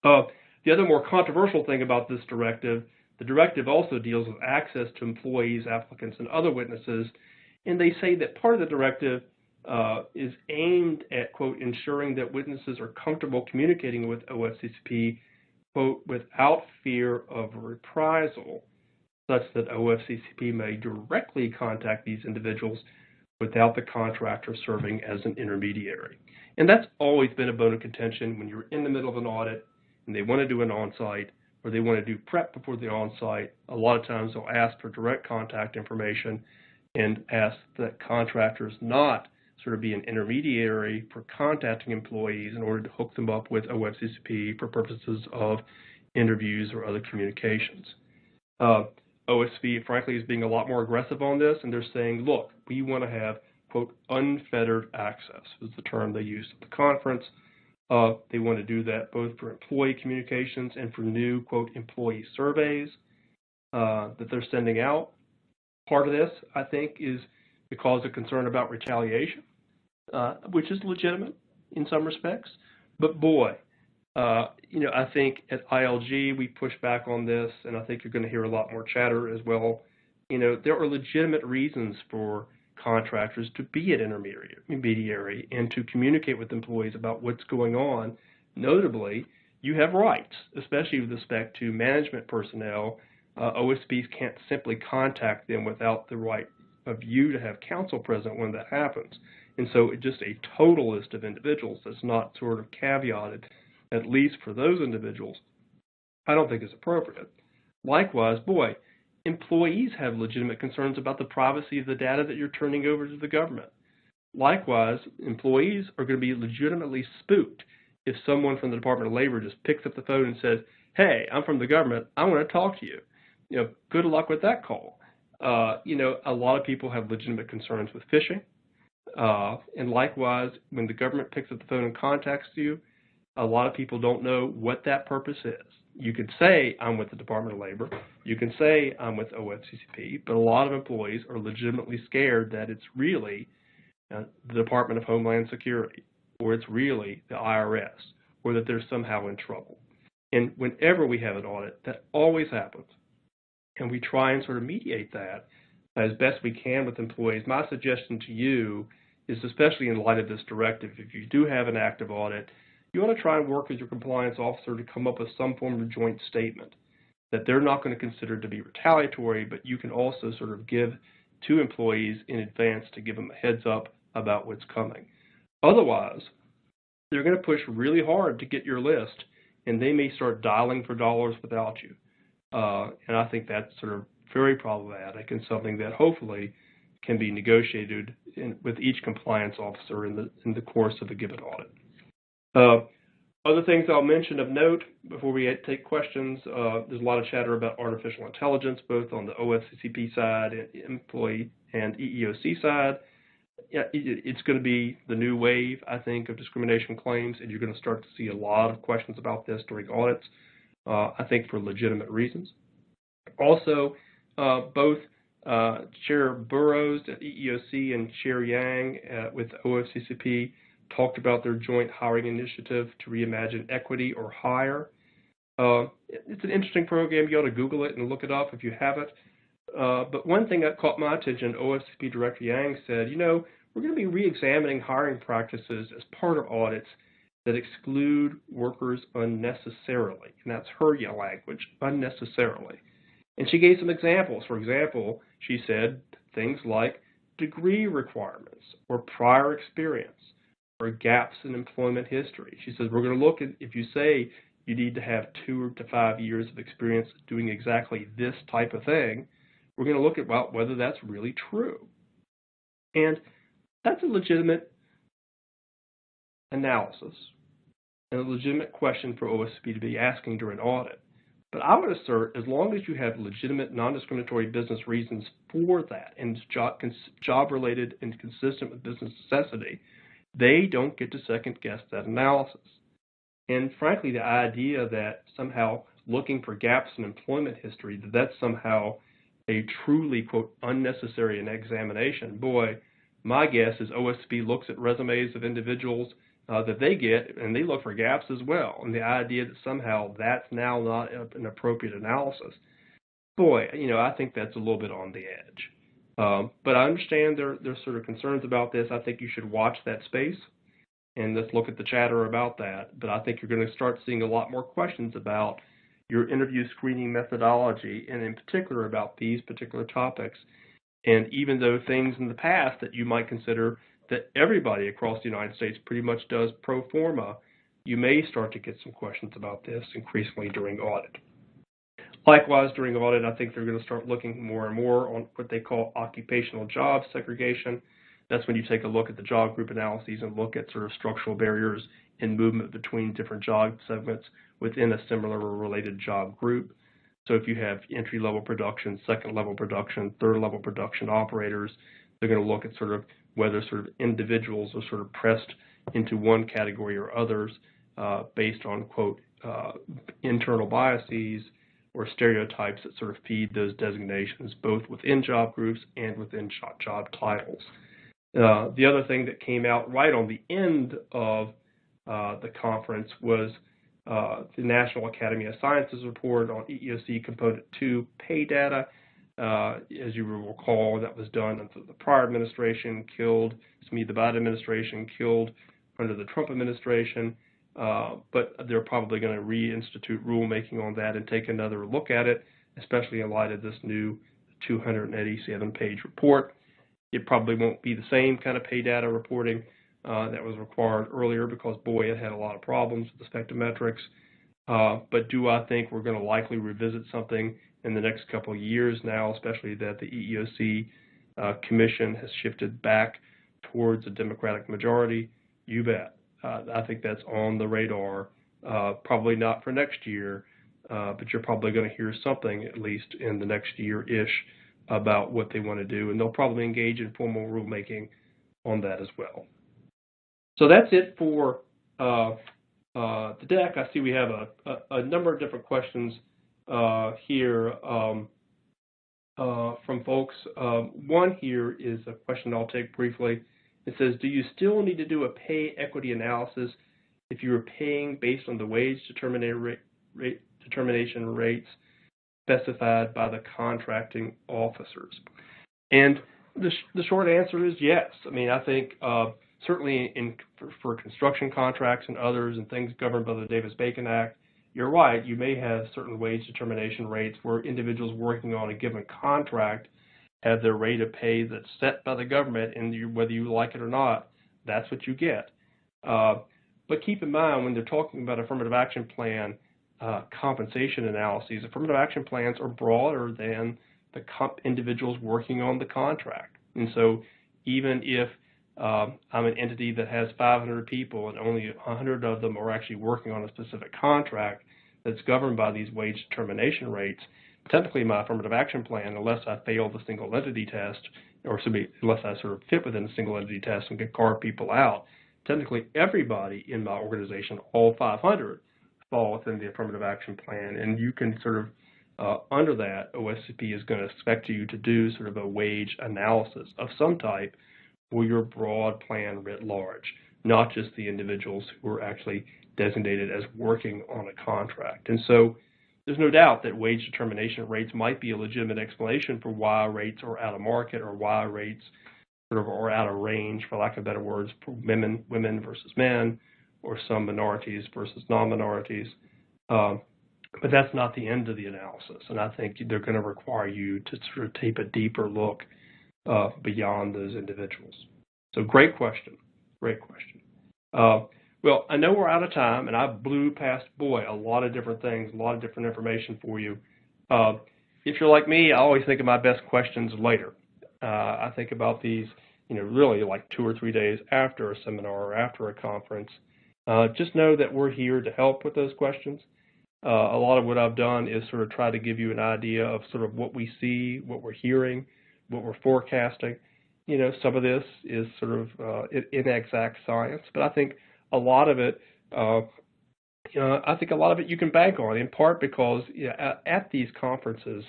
The other more controversial thing about this directive, the directive also deals with access to employees, applicants, and other witnesses, and they say that part of the directive is aimed at, quote, ensuring that witnesses are comfortable communicating with OFCCP, quote, without fear of reprisal, such that OFCCP may directly contact these individuals without the contractor serving as an intermediary. And that's always been a bone of contention when you're in the middle of an audit and they want to do an on-site or they want to do prep before the on-site. A lot of times they'll ask for direct contact information and ask that contractors not sort of be an intermediary for contacting employees in order to hook them up with OFCCP for purposes of interviews or other communications. OSV, frankly, is being a lot more aggressive on this, and they're saying, look, we want to have, quote, unfettered access, was the term they used at the conference. They want to do that both for employee communications and for new, quote, employee surveys that they're sending out. Part of this, I think, is because of concern about retaliation, which is legitimate in some respects. But boy, I think at ILG we push back on this, and I think you're going to hear a lot more chatter as well. There are legitimate reasons for contractors to be an intermediary and to communicate with employees about what's going on. Notably, you have rights, especially with respect to management personnel. OSPs can't simply contact them without the right of you to have counsel present when that happens. And so just a total list of individuals that's not sort of caveated, at least for those individuals, I don't think is appropriate. Likewise, boy, employees have legitimate concerns about the privacy of the data that you're turning over to the government. Likewise, employees are going to be legitimately spooked if someone from the Department of Labor just picks up the phone and says, hey, I'm from the government, I want to talk to you. Good luck with that call. A lot of people have legitimate concerns with phishing. And likewise, when the government picks up the phone and contacts you, a lot of people don't know what that purpose is. You can say, I'm with the Department of Labor. You can say, I'm with OFCCP. But a lot of employees are legitimately scared that it's really the Department of Homeland Security, or it's really the IRS, or that they're somehow in trouble. And whenever we have an audit, that always happens. And we try and sort of mediate that as best we can with employees. My suggestion to you is, especially in light of this directive, if you do have an active audit, you want to try and work with your compliance officer to come up with some form of joint statement that they're not going to consider to be retaliatory, but you can also sort of give to employees in advance to give them a heads up about what's coming. Otherwise, they're going to push really hard to get your list, and they may start dialing for dollars without you. And I think that's sort of very problematic and something that hopefully can be negotiated with each compliance officer in the course of a given audit. Other things I'll mention of note before we take questions, there's a lot of chatter about artificial intelligence, both on the OFCCP side and employee and EEOC side. It's going to be the new wave, I think, of discrimination claims, and you're going to start to see a lot of questions about this during audits, I think for legitimate reasons. Also, both Chair Burrows at EEOC and Chair Yang with OFCCP talked about their joint hiring initiative to reimagine equity or hire. It's an interesting program. You ought to Google it and look it up if you haven't. But one thing that caught my attention, OFCCP Director Yang said, we're going to be re-examining hiring practices as part of audits that exclude workers unnecessarily. And that's her language, unnecessarily. And she gave some examples. For example, she said things like degree requirements or prior experience or gaps in employment history. She says we're going to look at, if you say you need to have 2 to 5 years of experience doing exactly this type of thing, we're going to look at whether that's really true. And that's a legitimate analysis and a legitimate question for OSCP to be asking during audit. But I would assert, as long as you have legitimate non-discriminatory business reasons for that and job-related and consistent with business necessity, they don't get to second-guess that analysis. And frankly, the idea that somehow looking for gaps in employment history, that's somehow a truly, quote, unnecessary examination, boy, my guess is OSCP looks at resumes of individuals that they get, and they look for gaps as well. And the idea that somehow that's now not an appropriate analysis, boy, I think that's a little bit on the edge. But I understand there's sort of concerns about this. I think you should watch that space, and let's look at the chatter about that. But I think you're going to start seeing a lot more questions about your interview screening methodology, and in particular about these particular topics. And even though things in the past that you might consider that everybody across the United States pretty much does pro forma, you may start to get some questions about this increasingly during audit. Likewise, during audit, I think they're going to start looking more and more on what they call occupational job segregation. That's when you take a look at the job group analyses and look at sort of structural barriers in movement between different job segments within a similar or related job group. So if you have entry-level production, second-level production, third-level production operators, they're going to look at sort of whether sort of individuals are sort of pressed into one category or others based on, quote, internal biases or stereotypes that sort of feed those designations, both within job groups and within job titles. The other thing that came out right on the end of the conference was the National Academy of Sciences report on EEOC Component 2 pay data. As you will recall, that was done under the prior administration, the Biden administration, killed under the Trump administration. But they're probably going to reinstitute rulemaking on that and take another look at it, especially in light of this new 287-page report. It probably won't be the same kind of pay data reporting that was required earlier because, boy, it had a lot of problems with the spectrometrics. But do I think we're going to likely revisit something in the next couple of years now, especially that the EEOC Commission has shifted back towards a Democratic majority. You bet. I think that's on the radar. Probably not for next year, but you're probably going to hear something at least in the next year-ish about what they want to do, and they'll probably engage in formal rulemaking on that as well. So that's it for the deck. I see we have a number of different questions here from folks. One here is a question I'll take briefly. It says, do you still need to do a pay equity analysis if you are paying based on the wage determination rates specified by the contracting officers? And the short answer is yes. I mean, I think certainly for construction contracts and others and things governed by the Davis-Bacon Act, you're right, you may have certain wage determination rates where individuals working on a given contract have their rate of pay that's set by the government, and whether you like it or not, that's what you get. But keep in mind, when they're talking about affirmative action plan compensation analyses, affirmative action plans are broader than the individuals working on the contract. And so even if I'm an entity that has 500 people and only 100 of them are actually working on a specific contract that's governed by these wage determination rates, technically my affirmative action plan, unless I fail the single entity test, or unless I sort of fit within the single entity test and can carve people out, technically everybody in my organization, all 500, fall within the affirmative action plan. And you can sort of, under that, OFCCP is going to expect you to do sort of a wage analysis of some type for your broad plan writ large, not just the individuals who are actually designated as working on a contract. And so there's no doubt that wage determination rates might be a legitimate explanation for why rates are out of market or why rates sort of are out of range, for lack of better words, for women versus men, or some minorities versus non-minorities. But that's not the end of the analysis, and I think they're going to require you to sort of take a deeper look beyond those individuals. So great question, great question. Well, I know we're out of time, and I blew past, boy, a lot of different things, a lot of different information for you. If you're like me, I always think of my best questions later. I think about these, really like 2 or 3 days after a seminar or after a conference. Just know that we're here to help with those questions. A lot of what I've done is sort of try to give you an idea of sort of what we see, what we're hearing, what we're forecasting. Some of this is sort of inexact science, but I think a lot of it, you can bank on, in part because at these conferences,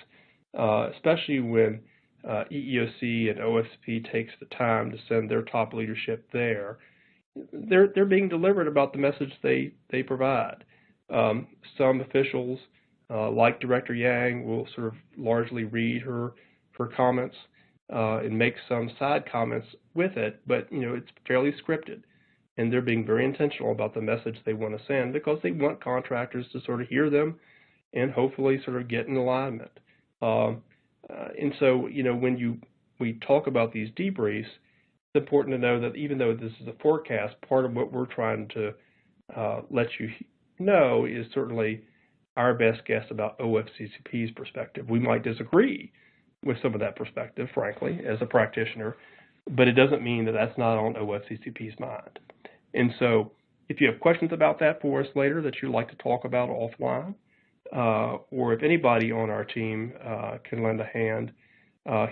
especially when EEOC and OFCCP takes the time to send their top leadership there, they're being deliberate about the message they provide. Some officials, like Director Yang, will sort of largely read her comments and make some side comments with it, but it's fairly scripted, and they're being very intentional about the message they want to send because they want contractors to sort of hear them and hopefully sort of get in alignment. And so when we talk about these debriefs, it's important to know that even though this is a forecast, part of what we're trying to let you know is certainly our best guess about OFCCP's perspective. We might disagree with some of that perspective, frankly, as a practitioner, but it doesn't mean that that's not on OFCCP's mind. And so if you have questions about that for us later that you'd like to talk about offline, or if anybody on our team can lend a hand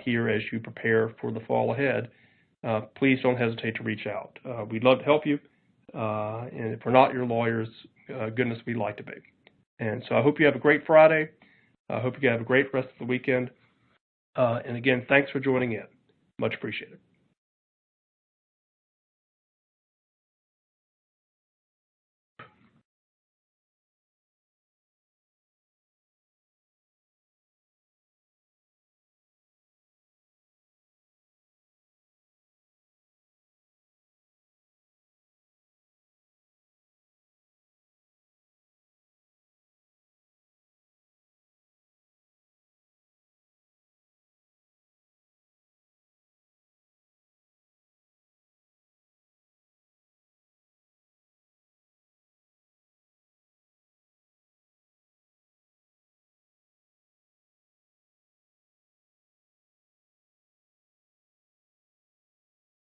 here as you prepare for the fall ahead, please don't hesitate to reach out. We'd love to help you, and if we're not your lawyers, goodness, we'd like to be. And so I hope you have a great Friday. I hope you have a great rest of the weekend. And again, thanks for joining in. Much appreciated.